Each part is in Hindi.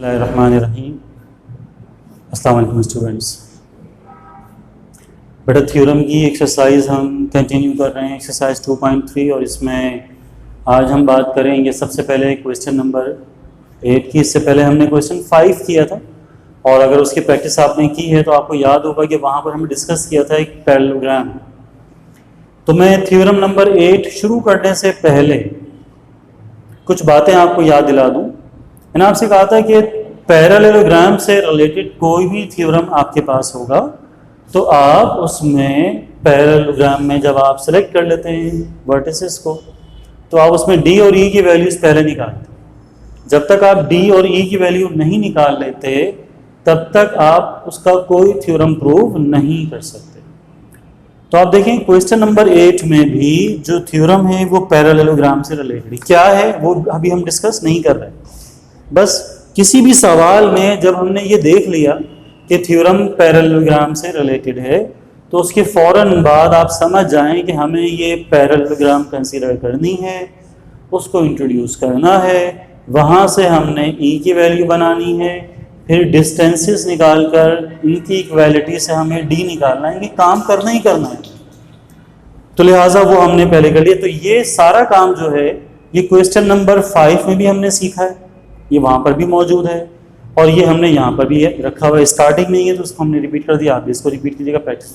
बिस्मिल्लाहिर्रहमानिर्रहीम। अस्सलाम वालेकुम स्टूडेंट्स। बेटा थ्योरम की एक्सरसाइज हम कंटिन्यू कर रहे हैं, एक्सरसाइज 2.3, और इसमें आज हम बात करेंगे सबसे पहले क्वेश्चन नंबर 8 की। इससे पहले हमने क्वेश्चन 5 किया था, और अगर उसकी प्रैक्टिस आपने की है तो आपको याद होगा कि वहाँ पर हमने डिस्कस किया था एक पैरेललोग्राम। तो मैं थ्योरम नंबर 8 शुरू करने से पहले कुछ बातें आपको याद दिला दूँ। मैंने आपसे कहा था कि पैरेललोग्राम से रिलेटेड कोई भी थ्योरम आपके पास होगा तो आप उसमें पैरेललोग्राम में जब आप सेलेक्ट कर लेते हैं वर्टिसेस को, तो आप उसमें डी और ई की वैल्यूज़ पहले निकालते। जब तक आप डी और ई की वैल्यू नहीं निकाल लेते तब तक आप उसका कोई थ्योरम प्रूव नहीं कर सकते। तो आप देखें क्वेश्चन नंबर 8 में भी जो थ्योरम है वो पैरेललोग्राम से रिलेटेड क्या है वो अभी हम डिस्कस नहीं कर रहे। बस किसी भी सवाल में जब हमने ये देख लिया कि थ्योरम पैरेललोग्राम से रिलेटेड है तो उसके फ़ौरन बाद आप समझ जाएं कि हमें ये पैरेललोग्राम कंसीडर करनी है, उसको इंट्रोड्यूस करना है, वहाँ से हमने ई की वैल्यू बनानी है, फिर डिस्टेंसेस निकाल कर इनकी इक्वालिटी से हमें डी निकालना है। ये काम करना ही करना है, तो लिहाजा वो हमने पहले कर लिया। तो ये सारा काम जो है ये क्वेश्चन नंबर 5 में भी हमने सीखा है, ये वहाँ पर भी मौजूद है, और ये हमने यहाँ पर भी रखा हुआ है। स्टार्टिंग में ही है तो उसको हमने रिपीट कर दिया, आप भी इसको रिपीट कीजिएगा, प्रैक्टिस।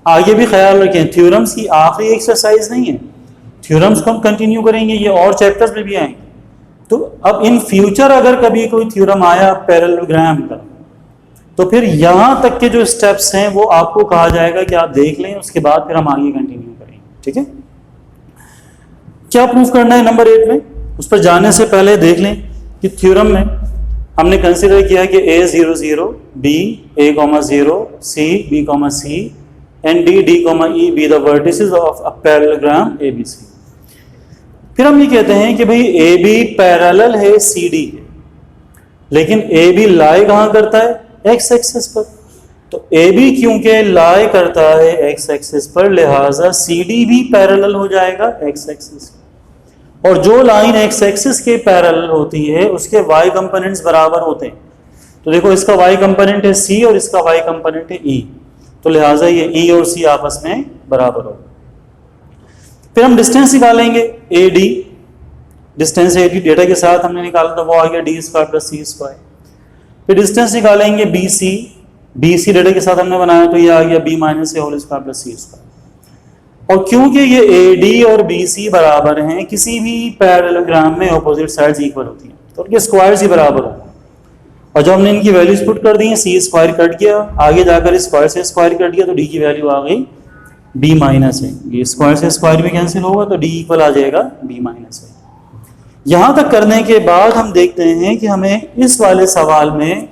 आगे भी ख्याल रखें थ्योरम्स की आखिरी एक्सरसाइज नहीं है, थ्योरम्स को हम कंटिन्यू करेंगे, ये और चैप्टर्स में भी आएंगे। तो अब इन फ्यूचर अगर कभी कोई थ्योरम आया पैरेललोग्राम का तो फिर यहाँ तक के जो स्टेप्स हैं वो आपको कहा जाएगा कि आप देख लें, उसके बाद फिर हम आगे कंटिन्यू करेंगे। ठीक है, क्या प्रूफ करना है नंबर 8 में, उस पर जाने से पहले देख लें कि थ्योरम में हमने कंसीडर किया कि A0 0 B A,0 C B, C and D E be the vertices of a parallelogram ABC। फिर हम ये कहते हैं कि भाई AB पैरेलल है CD के, लेकिन AB लाई कहाँ करता है X एक्सिस पर। तो AB क्योंकि लाई करता है X एक्सिस पर, लिहाजा CD भी पैरेलल हो जाएगा X एक्सिस, और जो लाइन एक्स एक्सिस के पैरेलल होती है उसके वाई कंपोनेंट्स बराबर होते हैं। तो देखो इसका वाई कंपोनेंट है सी और इसका वाई कंपोनेंट है ई, तो लिहाजा ये ई और सी आपस में बराबर होगा। फिर हम डिस्टेंस निकालेंगे A D, distance A D data के साथ हमने निकाला था, वो आ गया डी स्क्वायर प्लस सी स्क्वायर। फिर डिस्टेंस निकालेंगे बी सी डेटा के साथ हमने बनाया, तो ये आ गया बी माइनस ए होल स्क्वायर प्लस सी स्क्वायर। और क्योंकि ये AD और BC बराबर हैं, किसी भी पैरेललोग्राम में ऑपोजिट साइड्स इक्वल होती हैं तो उनके स्क्वायर्स ही बराबर होंगे। और जब हमने इनकी वैल्यूज पुट कर दी, सी स्क्वायर कट गया, आगे जाकर स्क्वायर से स्क्वायर कट गया, तो डी की वैल्यू आ गई बी माइनस है। ये स्क्वायर से स्क्वायर भी कैंसिल होगा तो डी इक्वल आ जाएगा बी माइनस है। यहाँ तक करने के बाद हम देखते हैं कि हमें इस वाले सवाल में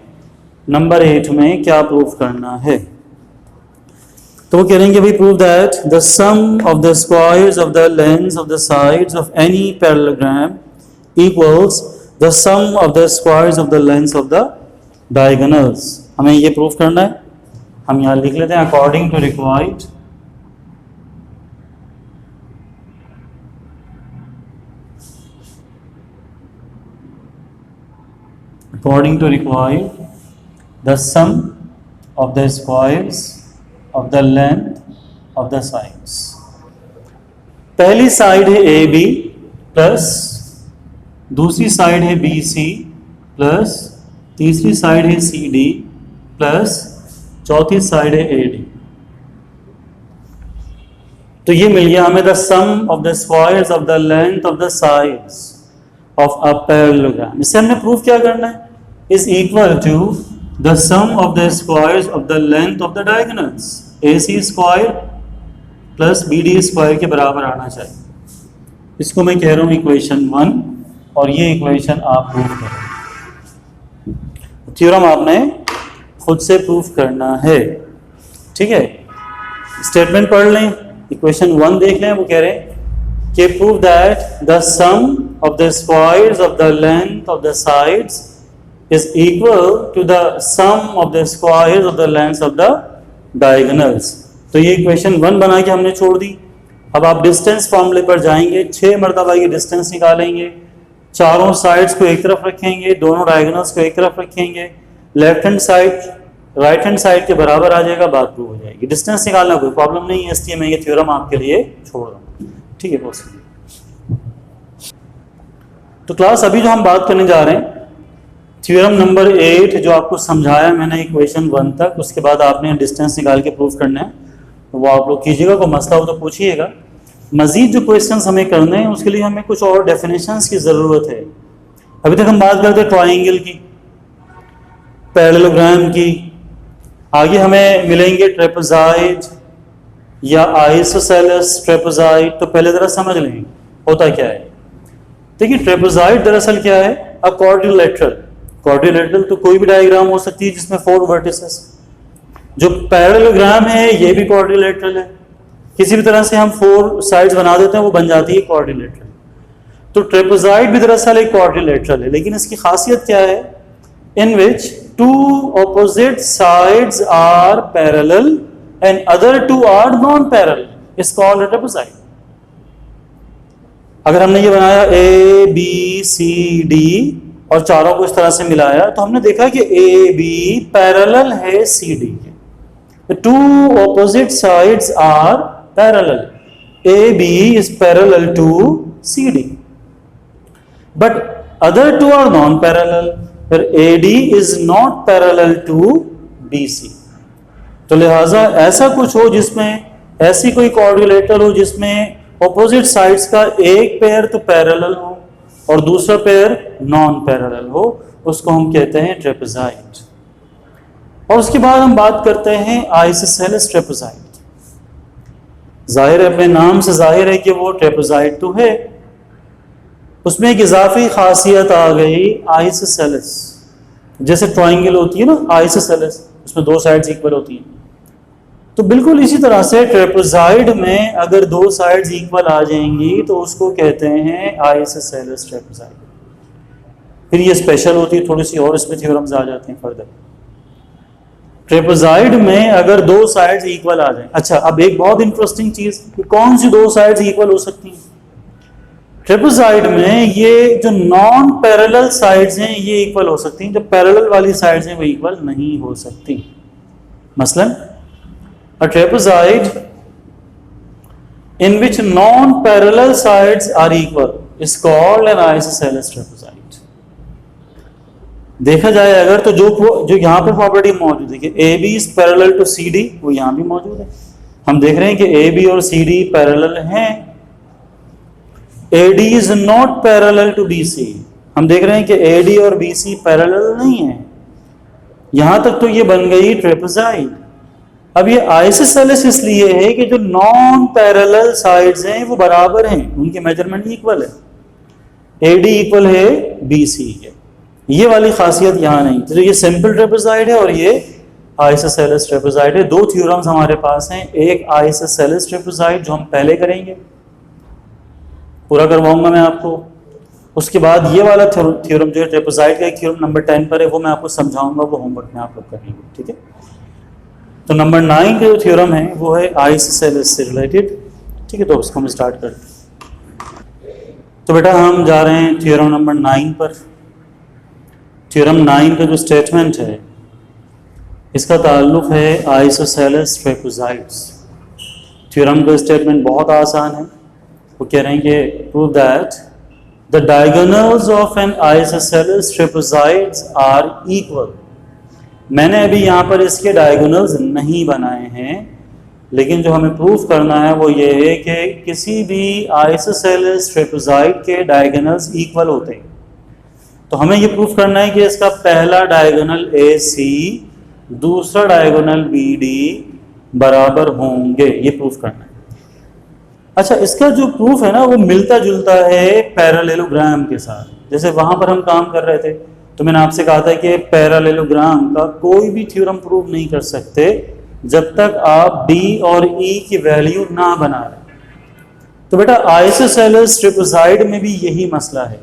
नंबर 8 में क्या प्रूफ करना है। तो वो कह रहे हैं भाई prove that the sum of the squares of the lengths of the sides of any parallelogram equals the sum of the squares of the lengths of the diagonals. हमें ये प्रूफ करना है, हम यहाँ लिख लेते हैं according to required the sum of the squares of the length of the sides। पहली साइड है AB प्लस दूसरी साइड है BC प्लस तीसरी साइड है CD प्लस चौथी साइड है AD। तो ये मिल गया हमें the sum of the squares of the length of the sides of a parallelogram. इससे हमने प्रूफ क्या करना है, is equal to the sum of the squares of the length of the diagonals. AC square plus BD square के बराबर आना चाहिए। इसको मैं कह रहा हूँ इक्वेशन 1, और ये इक्वेशन आप प्रूफ करें। थ्योरम आपने खुद से प्रूफ करना है। ठीक है, स्टेटमेंट पढ़ लें, इक्वेशन 1 देख लें। वो कह रहे हैं कि prove that the sum of the squares of the length of the sides is equal to the sum of the squares of the lengths of the diagonals. तो ये इक्वेशन 1 बना के हमने छोड़ दी। अब आप डिस्टेंस फॉर्मूले पर जाएंगे, 6 मरतबा ये डिस्टेंस निकालेंगे, चारों साइड्स को एक तरफ रखेंगे, दोनों डायगोनल्स को एक तरफ रखेंगे, left hand side right hand side के बराबर आ जाएगा, बात प्रूव हो जाएगी। डिस्टेंस निकालना कोई प्रॉब्लम नहीं है, इसलिए मैं ये थ्योरम आपके लिए छोड़ रहा हूँ। ठीक है बॉस। तो क्लास अभी जो हम बात करने जा रहे हैं थ्योरम नंबर 8 जो आपको समझाया मैंने इक्वेशन 1 तक, उसके बाद आपने डिस्टेंस निकाल के प्रूव करना है, तो वो आप लोग कीजिएगा। कोई मसला हो तो पूछिएगा। मजीद जो क्वेश्चंस हमें करने हैं उसके लिए हमें कुछ और डेफिनेशंस की ज़रूरत है। अभी तक हम बात करते हैं ट्राइंगल की, पैरेललोग्राम की, आगे हमें मिलेंगे ट्रेपेजॉइड या आइसोसेलेस ट्रेपेजॉइड। तो पहले ज़रा समझ लें होता क्या है। देखिए ट्रेपेजॉइड दरअसल क्या है, अ क्वाड्रिलेटरल। क्वाड्रिलेटरल तो कोई भी डायग्राम हो सकती है जिसमें 4 वर्टिसेस। जो पैरेललोग्राम है ये भी क्वाड्रिलेटरल है, किसी भी तरह से हम 4 साइड्स बना देते हैं वो बन जाती है क्वाड्रिलेटरल। तो ट्रेपेजॉइड भी दरअसल एक क्वाड्रिलेटरल है, लेकिन इसकी खासियत क्या है, इन विच 2 opposite sides are parallel and other 2 are non-parallel is called a trapezoid। अगर हमने ये बनाया A B C D और चारों को इस तरह से मिलाया तो हमने देखा कि A B पैरेलल है C D के। The 2 opposite sides are parallel, A B is parallel to C D, but other 2 are non-parallel, फिर AD is not parallel to BC। तो लिहाजा ऐसा कुछ हो जिसमें ऐसी कोई क्वाड्रिलेटरल हो जिसमें ऑपोजिट साइड्स का एक पेयर तो पैरेलल हो और दूसरा पेयर नॉन पैरेलल हो, उसको हम कहते हैं ट्रेपेजॉइड। और उसके बाद हम बात करते हैं आइसोसेलेस ट्रेपेजॉइड। जाहिर है अपने नाम से जाहिर है कि वो ट्रेपेजॉइड तो है, उसमें एक इजाफी खासियत आ गई आइसोसेलेस। जैसे ट्राइंगल होती है ना आइसोसेलेस, उसमें 2 साइड्स इक्वल होती हैं, तो बिल्कुल इसी तरह से ट्रेपेजॉइड में अगर 2 साइड्स इक्वल आ जाएंगी तो उसको कहते हैं आइसोसेलेस ट्रेपेजॉइड। फिर ये स्पेशल होती है थोड़ी सी और, इसमें थ्योरम्स आ जाते हैं फर्दर। ट्रेपेजॉइड में अगर 2 साइड्स इक्वल आ जाए। अच्छा, अब एक बहुत इंटरेस्टिंग चीज कि कौन सी 2 साइड्स इक्वल हो सकती हैं ट्रेपेजॉइड में, ये जो नॉन पैरेलल साइड्स हैं ये इक्वल हो सकती हैं, जो पैरेलल वाली साइड्स हैं वो इक्वल नहीं हो सकती। मसलन a trapezoid in which non parallel sides are equal is called an isosceles trapezoid. देखा जाए अगर तो जो यहाँ पर प्रॉपर्टी मौजूद है कि A B is parallel to C D, वो यहाँ भी मौजूद है। हम देख रहे हैं कि ए बी और सी डी पैरेलल हैं। AD is not parallel to BC, हम देख रहे हैं कि AD और BC पैरेलल नहीं है। यहां तक तो ये बन गई ट्रेपेजॉइड। अब ये आइसोसेलेस इसलिए है कि जो नॉन पैरेलल साइड्स हैं वो बराबर हैं, उनकी मेजरमेंट इक्वल है। AD इक्वल है BC के, ये वाली खासियत यहां नहीं। तो ये सिंपल ट्रेपेजॉइड है और ये आइसोसेलेस ट्रेपेजॉइड है। 2 थ्योरम्स हमारे पास हैं, एक आइसोसेलेस ट्रेपेजॉइड जो हम पहले करेंगे, पूरा करवाऊंगा मैं आपको। उसके बाद ये वाला थ्योरम जो है ट्रेपेजॉइड का एक थ्योरम नंबर 10 पर है, वो मैं आपको समझाऊंगा, वो होमवर्क में आप लोग करेंगे। ठीक है, तो नंबर 9 का जो थ्योरम है वो है आइसोसेलेस से रिलेटेड। ठीक है, तो उसको हम स्टार्ट करते हैं। तो बेटा हम जा रहे हैं थ्योरम नंबर 9 पर। थ्योरम 9 का जो स्टेटमेंट है इसका ताल्लुक है आइसोसेलेस ट्रेपेजॉइड्स। थ्योरम का स्टेटमेंट बहुत आसान है, वो कह रहे हैं कि prove that the diagonals of an isosceles trapezoids are equal. मैंने अभी यहाँ पर इसके डायगोनल्स नहीं बनाए हैं, लेकिन जो हमें प्रूफ करना है वो ये है कि किसी भी आइसोसेलेस ट्रेपेजॉइड के डायगोनल्स इक्वल होते हैं। तो हमें ये प्रूफ करना है कि इसका पहला डायगोनल AC दूसरा डायगोनल BD बराबर होंगे, ये प्रूफ करना है। अच्छा, इसका जो प्रूफ है ना वो मिलता जुलता है पैरेललोग्राम के साथ। जैसे वहां पर हम काम कर रहे थे तो मैंने आपसे कहा था कि पैरेललोग्राम का कोई भी थ्योरम प्रूफ नहीं कर सकते जब तक आप D और E की वैल्यू ना बना रहे। तो बेटा आइसोसेलेस ट्रेपेजॉइड में भी यही मसला है,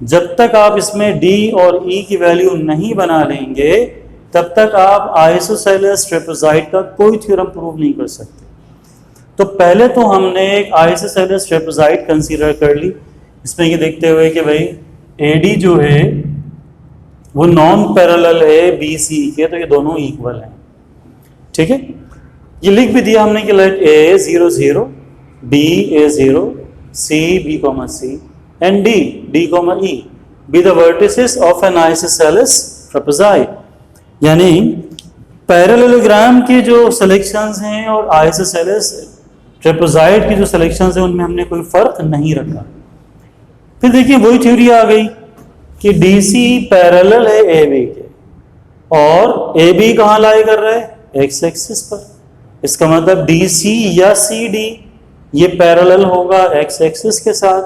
जब तक आप इसमें D और E की वैल्यू नहीं बना लेंगे तब तक आप आइसोसेलेस ट्रेपेजॉइड का कोई थ्योरम प्रूव नहीं कर सकते। तो पहले तो हमने एक आइसोसेलेस ट्रेपेजॉइड कंसीडर कर ली, इसमें ये देखते हुए कि भाई AD जो है वो नॉन पैरेलल है BC के, तो ये दोनों इक्वल हैं। ठीक है, ये लिख भी दिया हमने कि late A 0 0, B A 0, C B C and D E be the vertices of an isosceles trapezoid। यानी पैरेललोग्राम के जो सिलेक्शंस हैं और आइसोसेलेस ट्रेपेजॉइड की जो सिलेक्शंस हैं उनमें हमने कोई फर्क नहीं रखा। फिर देखिए वही थ्योरी आ गई कि DC पैरेलल है AB के और AB कहाँ लाई कर रहा है x एक्सिस पर। इसका मतलब DC या CD ये पैरेलल होगा x एक्सिस के साथ,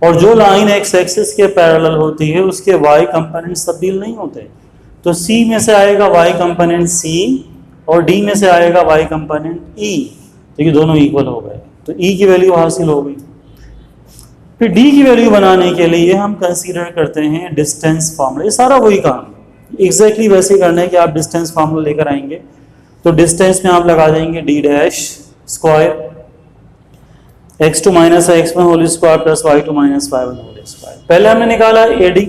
और जो लाइन x एक्सिस के पैरेलल होती है उसके y कंपोनेंट्स तब्दील नहीं होते। तो C में से आएगा y कंपोनेंट C और D में से आएगा y कंपोनेंट E, तो ये दोनों इक्वल हो गए, तो E की वैल्यू हासिल हो गई। फिर D की वैल्यू बनाने के लिए हम कंसीडर करते हैं डिस्टेंस फार्मूला। ये सारा वही काम एग्जैक्टली वैसे ही करना है कि आप डिस्टेंस फार्मूला लेकर आएंगे, तो डिस्टेंस में आप लगा देंगे D dash square x2 minus x1 whole square plus y2 minus y1 whole square. पहले हमने निकाला AD,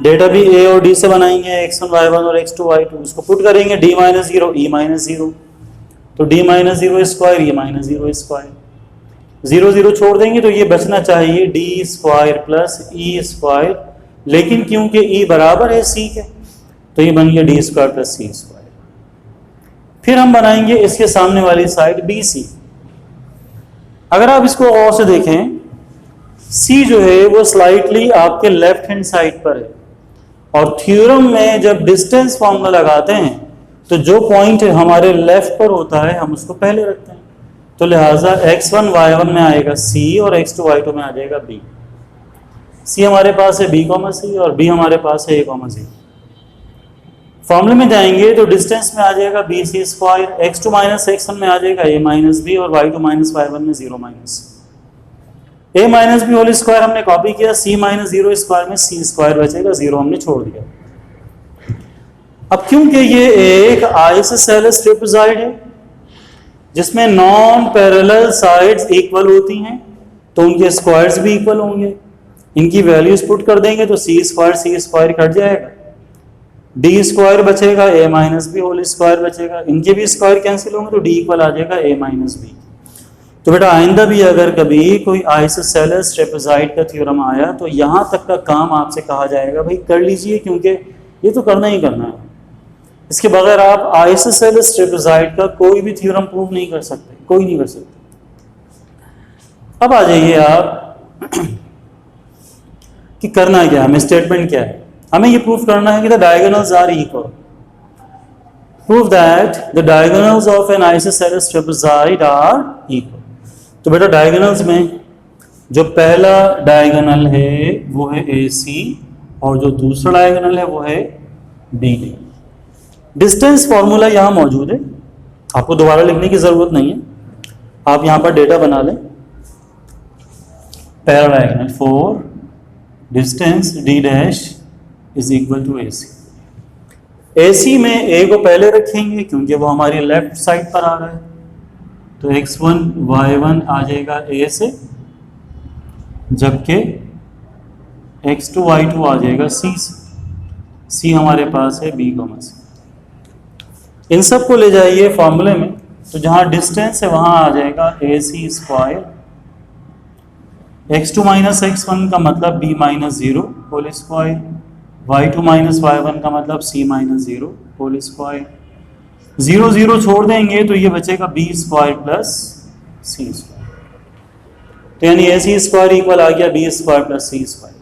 डेटा भी A और D से बनाएंगे, x1 y1 और x2 y2, उसको पुट करेंगे D माइनस 0 E माइनस 0, तो D minus 0 square E minus 0 square, 0 0 छोड़ देंगे तो ये बचना चाहिए D square plus E square, लेकिन क्योंकि E बराबर है C के तो ये बन गया D square plus C square. फिर हम बनाएंगे इसके सामने वाली साइड BC। अगर आप इसको और से देखें, C जो है वो स्लाइटली आपके लेफ्ट हैंड साइड पर है, और थ्योरम में जब डिस्टेंस फॉर्मूला लगाते हैं तो जो पॉइंट हमारे लेफ्ट पर होता है हम उसको पहले रखते हैं, तो लिहाजा x1 y1 में आएगा C और x2 y2 में आ जाएगा B। C हमारे पास है B, C और B हमारे पास है A, C। फॉर्मूले में जाएंगे तो डिस्टेंस में आ जाएगा BC square, x2 minus x1 में आ जाएगा A माइनस B और y2 माइनस y1 में 0 minus A minus B whole square हमने कॉपी किया, C माइनस 0 स्क्वायर में C स्क्वायर बचेगा, 0 हमने छोड़ दिया। अब क्योंकि ये एक आइसोसेलेस ट्रेपेजॉइड है जिसमें नॉन पैरेलल साइड्स इक्वल होती हैं, तो उनके स्क्वायर्स भी इक्वल होंगे। इनकी वैल्यूज पुट कर देंगे तो C स्क्वायर कट जाएगा, D स्क्वायर बचेगा, A minus B whole square बचेगा, इनके भी स्क्वायर कैंसिल होंगे तो D इक्वल आ जाएगा A माइनस B। तो बेटा आइंदा भी अगर कभी कोई आइसोसेलेस ट्रेपेजॉइड का थ्योरम आया तो यहाँ तक का काम आपसे कहा जाएगा भाई कर लीजिए, क्योंकि ये तो करना ही करना है। इसके बगैर आप आइसोसेलेस ट्रेपेजॉइड का कोई भी थ्योरम प्रूव नहीं कर सकते, कोई नहीं कर सकते। अब आ जाइए आप कि करना क्या है, स्टेटमेंट क्या है। हमें ये प्रूफ करना है कि the diagonals are equal. Prove that the diagonals of an isosceles trapezoid are equal. तो बेटा डायगोनल्स में जो पहला डायगोनल है वो है AC और जो दूसरा डायगोनल है वो है BD। डिस्टेंस फॉर्मूला यहाँ मौजूद है, आपको दोबारा लिखने की जरूरत नहीं है, आप यहाँ पर डेटा बना लें। पहला diagonal for distance D dash is equal to AC। AC में A को पहले रखेंगे क्योंकि वो हमारी लेफ्ट साइड पर आ रहा है, तो x1 y1 आ जाएगा A से, जबकि x2 y2 आ जाएगा C से। C हमारे पास है B, C। इन सब को ले जाइए फॉर्मूले में, तो जहां डिस्टेंस है वहां आ जाएगा AC square, x2 minus x1 का मतलब B minus 0 whole square, y2 minus y1 का मतलब C माइनस 0 होल स्क्वायर। 0 0 छोड़ देंगे तो ये बचेगा B square plus C square, तो यानी AC स्क्वायर इक्वल आ गया B square plus C square.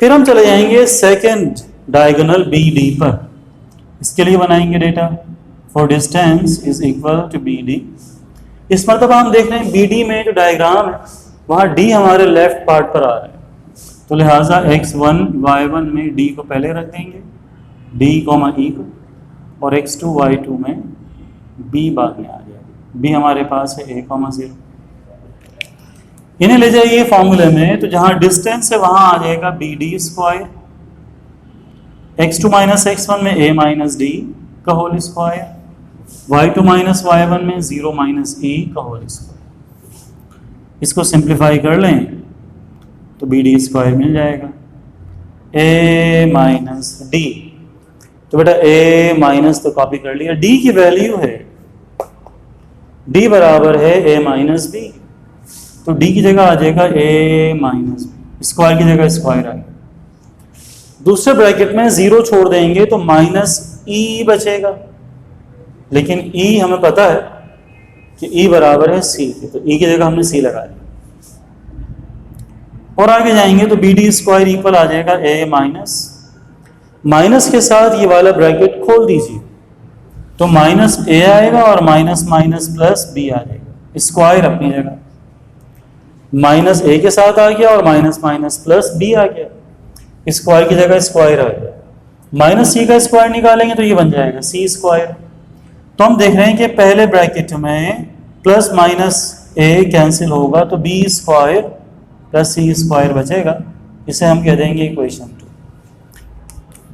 फिर हम चले जाएंगे सेकंड डायगोनल BD पर। इसके लिए बनाएंगे data for distance is equal to BD। इस मरतबा हम देख रहे हैं BD में जो डायग्राम है वहाँ D हमारे लेफ्ट पार्ट पर आ रहा है, तो लिहाजा x1 y1 में D को पहले रख देंगे, D, E को, और x2 y2 में B बाद में आ जाएगा। B हमारे पास है A, 0। इन्हें ले जाइए फॉर्मूले में, तो जहां डिस्टेंस है वहां आ जाएगा BD square, x2 minus x1 में A माइनस D का whole square, y2 minus y1 में 0 माइनस E का होल स्क्वायर। इसको सिंप्लीफाई कर लें तो बी डी स्क्वायर मिल जाएगा। ए माइनस डी, तो बेटा ए माइनस तो कॉपी कर लिया, डी की वैल्यू है, डी बराबर है ए माइनस बी, तो डी की जगह आ जाएगा ए माइनस बी, स्क्वायर की जगह स्क्वायर आएगा। दूसरे ब्रैकेट में जीरो छोड़ देंगे तो माइनस ई बचेगा, लेकिन ई हमें पता है कि ई बराबर है सी के, तो ई की जगह हमने सी लगा दिया। और आगे जाएंगे तो बी डी स्क्वायर इक्वल आ जाएगा ए माइनस, माइनस के साथ ये वाला ब्रैकेट खोल दीजिए, तो माइनस ए आएगा और माइनस माइनस प्लस बी आ जाएगा, स्क्वायर अपनी जगह, माइनस ए के साथ आ गया और माइनस माइनस प्लस बी आ गया, स्क्वायर की जगह स्क्वायर आ गया। माइनस सी का स्क्वायर निकालेंगे तो ये बन जाएगा सी स्क्वायर। तो हम देख रहे हैं कि पहले ब्रैकेट में प्लस माइनस ए कैंसिल होगा तो बी स्क्वायर प्लस सी स्क्वायर बचेगा, इसे हम कह देंगे इक्वेशन 2।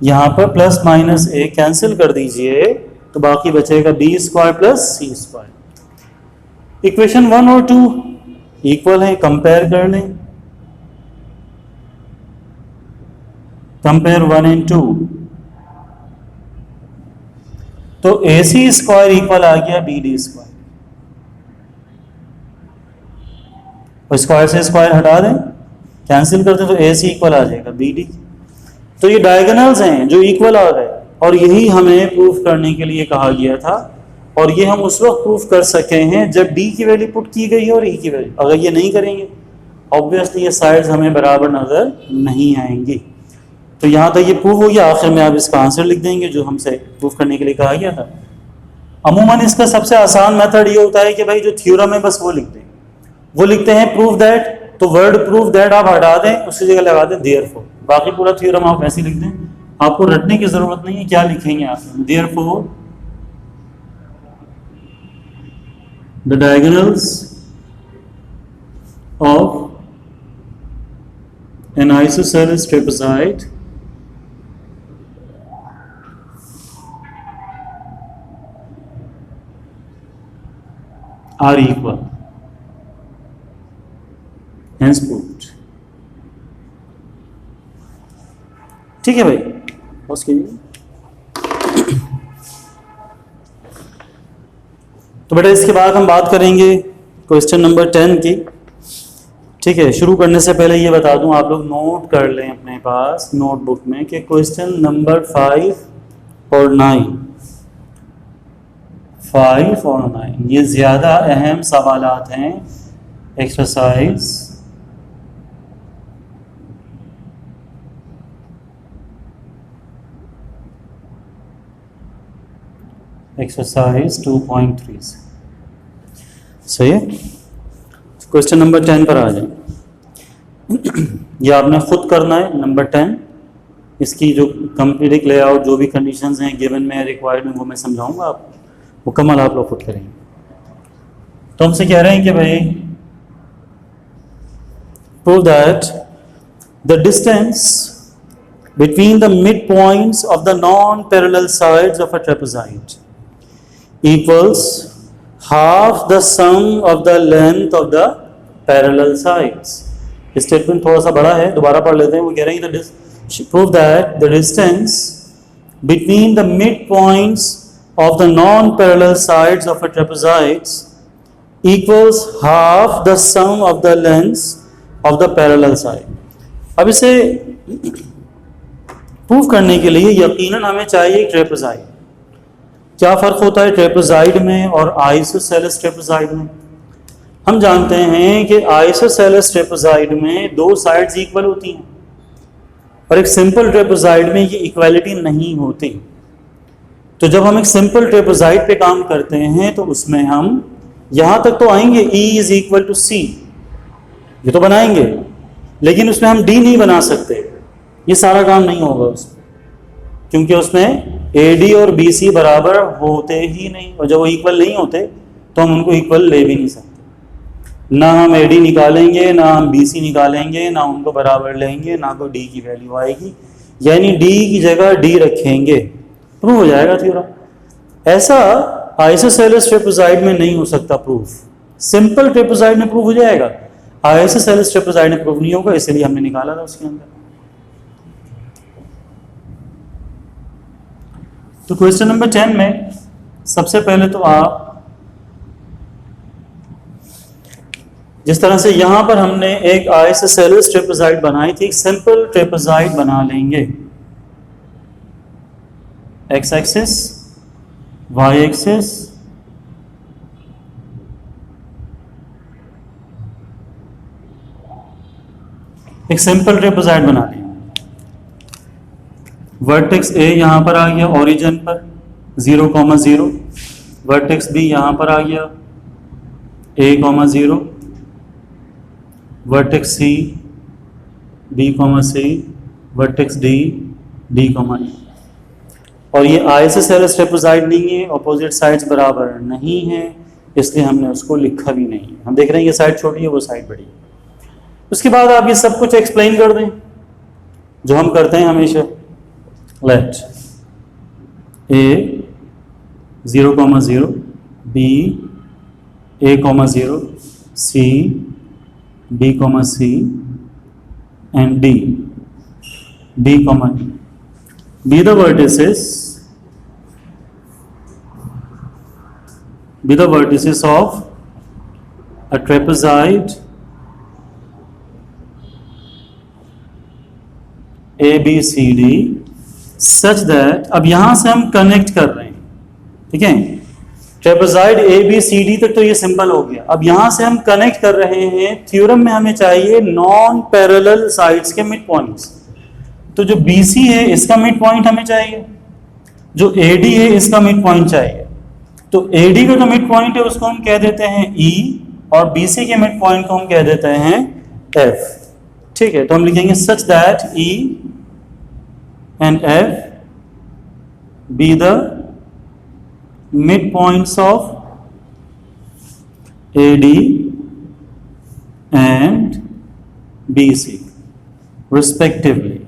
यहाँ पर प्लस माइनस ए कैंसिल कर दीजिए तो बाकी बचेगा बी स्क्वायर प्लस सी स्क्वायर। इक्वेशन 1 और 2 इक्वल है, कंपेयर कर लें, कंपेयर 1 and 2, तो ए सी स्क्वायर इक्वल आ गया बी डी स्क्वायर, और स्क्वायर से स्क्वायर हटा दें, कैंसिल कर दें तो ए सी इक्वल आ जाएगा बी डी। तो ये डायगोनल्स हैं जो इक्वल आ गए, और यही हमें प्रूफ करने के लिए कहा गया था, और ये हम उस वक्त प्रूफ कर सके हैं जब डी की वैल्यू पुट की गई है और ई की वैल्यू। अगर ये नहीं करेंगे ऑब्वियसली ये साइड्स हमें बराबर नजर नहीं आएंगी। तो यहाँ तक ये प्रूफ हो गया, आखिर में आप इसका आंसर लिख देंगे जो हमसे प्रूफ करने के लिए कहा गया था। अमूमन इसका सबसे आसान मेथड ये होता है कि भाई जो थ्योरम है बस वो लिखते हैं, वो लिखते हैं प्रूफ दैट, तो वर्ड प्रूफ दैट आप हटा दें, उसकी जगह लगा दें देयरफॉर, बाकी पूरा थ्योरम आप वैसे लिख दें, आपको रटने की जरूरत नहीं है क्या लिखेंगे आप। Therefore the diagonals of an isosceles trapezoid are equal, hence proved। ठीक है भाई, पॉज कीजिए। तो बेटा इसके बाद हम बात करेंगे क्वेश्चन नंबर 10 की। ठीक है, शुरू करने से पहले ये बता दूं, आप लोग नोट कर लें अपने पास नोटबुक में कि क्वेश्चन नंबर 5 और 9 ये ज़्यादा अहम सवालात हैं एक्सरसाइज एक्सरसाइज 2.3 से। सही है, क्वेश्चन नंबर 10 पर आ जाए। ये आपने खुद करना है नंबर 10, इसकी जो कंप्लीट लेआउट जो भी कंडीशंस हैं गिवन में रिक्वायर्ड में वो मैं समझाऊंगा, आप मुकम्मल आप लोग खुद करेंगे। तो हमसे कह रहे हैं कि भाई prove that the distance between the mid points of the non parallel sides of a trapezoid equals half the sum of the length of the parallel sides। Statement थोड़ा सा बड़ा है, दोबारा पढ़ लेते हैं। वो कह रहे हैं prove that the distance between the midpoints of the non-parallel sides of a trapezoid equals half the sum of the lengths of the parallel side। अब इसे प्रूव करने के लिए यकीनन हमें चाहिए ट्रेपेजॉइड। क्या फ़र्क होता है ट्रेपेजॉइड में और आइसोसेलेस ट्रेपेजॉइड में? हम जानते हैं कि आइसोसेलेस ट्रेपेजॉइड में दो साइड्स इक्वल होती हैं, और एक सिंपल ट्रेपेजॉइड में ये इक्वालिटी नहीं होती। तो जब हम एक सिंपल ट्रेपेजॉइड पे काम करते हैं तो उसमें हम यहाँ तक तो आएंगे E इज इक्वल टू सी, ये तो बनाएंगे, लेकिन उसमें हम D नहीं बना सकते, ये सारा काम नहीं होगा उसमें, क्योंकि उसमें AD और BC बराबर होते ही नहीं, और जब वो इक्वल नहीं होते तो हम उनको इक्वल ले भी नहीं सकते। ना हम AD निकालेंगे, ना हम BC निकालेंगे, ना उनको बराबर लेंगे, ना तो D की वैल्यू आएगी, यानी D की जगह D रखेंगे, प्रूव हो जाएगा थ्योरम। ऐसा आइसोसेलेस ट्रेपेजॉइड में नहीं हो सकता प्रूफ, सिंपल ट्रेपेजॉइड में प्रूव हो जाएगा। आईएसएसएल ट्रिपलोसाइड में प्रूव नहीं होगा, इसलिए हमने निकाला था उसके अंदर। तो क्वेश्चन नंबर 10 में सबसे पहले तो आप जिस तरह से यहां पर हमने एक आईएसएसएल ट्रिपलोसाइड बनाई थी, एक सिंपल ट्रिपलोसाइड बना लेंगे। एक्स एक्सिस, वाई एक्सिस, एक सिंपल ट्रिपलोसाइड बना लिया। वर्टेक्स ए यहां पर आ गया ओरिजिन पर 0,0, वर्टेक्स बी यहां पर आ गया a,0, वर्टेक्स सी b,c, वर्टेक्स डी d,e। और ये आईएसएसएल ट्रिपलोसाइड नहीं है, ऑपोजिट साइड्स बराबर नहीं है, इसलिए हमने उसको लिखा भी नहीं है। हम देख रहे हैं ये साइड छोटी है, वो साइड बड़ी है। उसके बाद आप ये सब कुछ एक्सप्लेन कर दें जो हम करते हैं हमेशा। Let a 0,0, b a,0, c b,c and d d,e be the vertices of a trapezoid ABCD such that, अब यहां से हम कनेक्ट कर रहे हैं, ठीक है। ट्रेपेजॉइड ABCD तक तो ये सिंपल हो गया। अब यहां से हम कनेक्ट कर रहे हैं, थ्योरम में हमें चाहिए नॉन पैरेलल साइड्स के मिड पॉइंट्स। तो जो BC है इसका मिड पॉइंट हमें चाहिए, जो AD है इसका मिड पॉइंट चाहिए। तो AD का जो मिड पॉइंट है उसको हम कह देते हैं E, और BC के मिड पॉइंट को हम कह देते हैं F, ठीक है। तो हम लिखेंगे such that E and F be the midpoints of AD and BC respectively,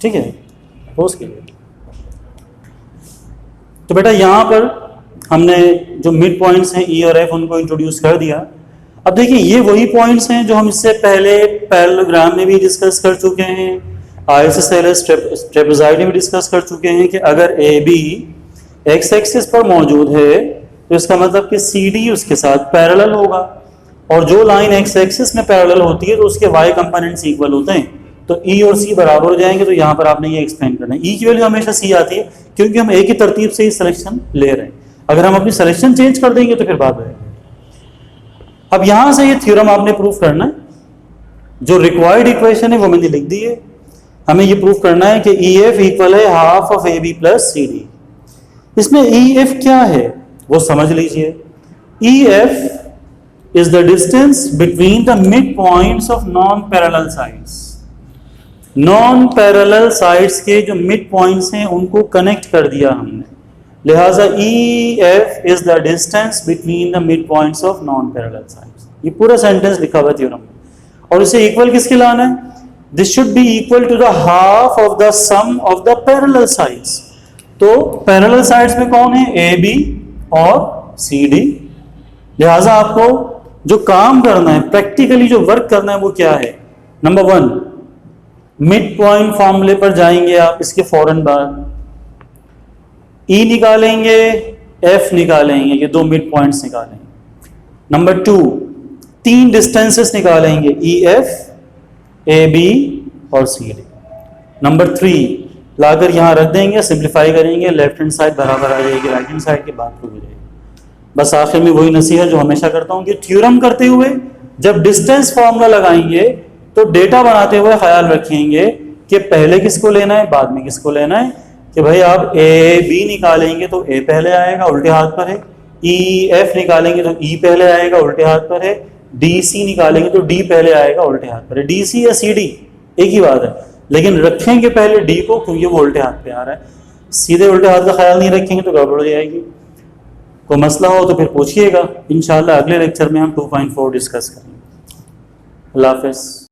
ठीक है। सपोज कीजिए तो बेटा यहां पर हमने जो मिड पॉइंट्स हैं E और F उनको इंट्रोड्यूस कर दिया। अब देखिए ये वही पॉइंट्स हैं जो हम इससे पहले पैरेललोग्राम में भी डिस्कस कर चुके हैं, आईएसएसएल ट्रेपेजॉइड में भी डिस्कस कर चुके हैं कि अगर AB एक्स एक्सिस पर मौजूद है तो इसका मतलब कि CD उसके साथ पैरेलल होगा, और जो लाइन एक्स एक्सिस में पैरेलल होती है तो उसके y कंपोनेंट्स इक्वल होते हैं, तो E और C बराबर हो जाएंगे। तो यहाँ पर आपने ये एक्सप्लेन करना है। E की वैल्यू हमेशा C आती है क्योंकि हम एक ही तरतीब से ही सिलेक्शन ले रहे हैं। अगर हम अपनी सिलेक्शन चेंज कर देंगे तो फिर बात है। अब यहां से ये थ्योरम आपने प्रूफ करना है, जो रिक्वायर्ड इक्वेशन है वो मैंने लिख दी है। हमें ये प्रूफ करना है कि EF इक्वल है half of AB plus CD। इसमें EF क्या है वो समझ लीजिए। EF is the distance between the mid points of non parallel sides. Non parallel sides के जो मिड पॉइंट्स हैं उनको कनेक्ट कर दिया हमने, लिहाजा EF is the distance between the mid points of non parallel sides. ये पूरा सेंटेंस लिखा हुआ थ्योरम में, और इसे इक्वल किसके लाना है? This should be equal to the half of the sum of the parallel sides. तो पैरेलल साइड्स में कौन है? AB और CD। लिहाजा आपको जो काम करना है, प्रैक्टिकली जो वर्क करना है वो क्या है? नंबर 1, मिड पॉइंट फॉर्मूले पर जाएंगे आप, इसके फौरन बाद E निकालेंगे, F निकालेंगे, ये दो मिड पॉइंट्स निकालेंगे। नंबर 2, 3 डिस्टेंसेस निकालेंगे, EF, AB और CD। नंबर 3 लाकर यहां रख देंगे, सिंप्लीफाई करेंगे, लेफ्ट हैंड साइड बराबर आ जाएगी राइट हैंड साइड के, बाद हो जाएगी। बस आखिर में वही नसीहत जो हमेशा करता हूं कि थ्योरम करते हुए जब डिस्टेंस फॉर्मूला लगाएंगे तो डेटा बनाते हुए ख्याल रखेंगे कि पहले किसको लेना है, बाद में किसको लेना है। कि भाई आप AB निकालेंगे तो A पहले आएगा, उल्टे हाथ पर है। EF निकालेंगे तो E पहले आएगा, उल्टे हाथ पर है। DC निकालेंगे तो D पहले आएगा, उल्टे हाथ पर है। DC या CD एक ही बात है, लेकिन रखेंगे पहले D को क्योंकि वो उल्टे हाथ पे आ रहा है। सीधे उल्टे हाथ का ख्याल नहीं रखेंगे तो गड़बड़ हो जाएगी। कोई मसला हो तो फिर पूछिएगा, इंशाल्लाह अगले लेक्चर में हम 2.4 डिस्कस करेंगे। अल्लाह हाफ़िज़।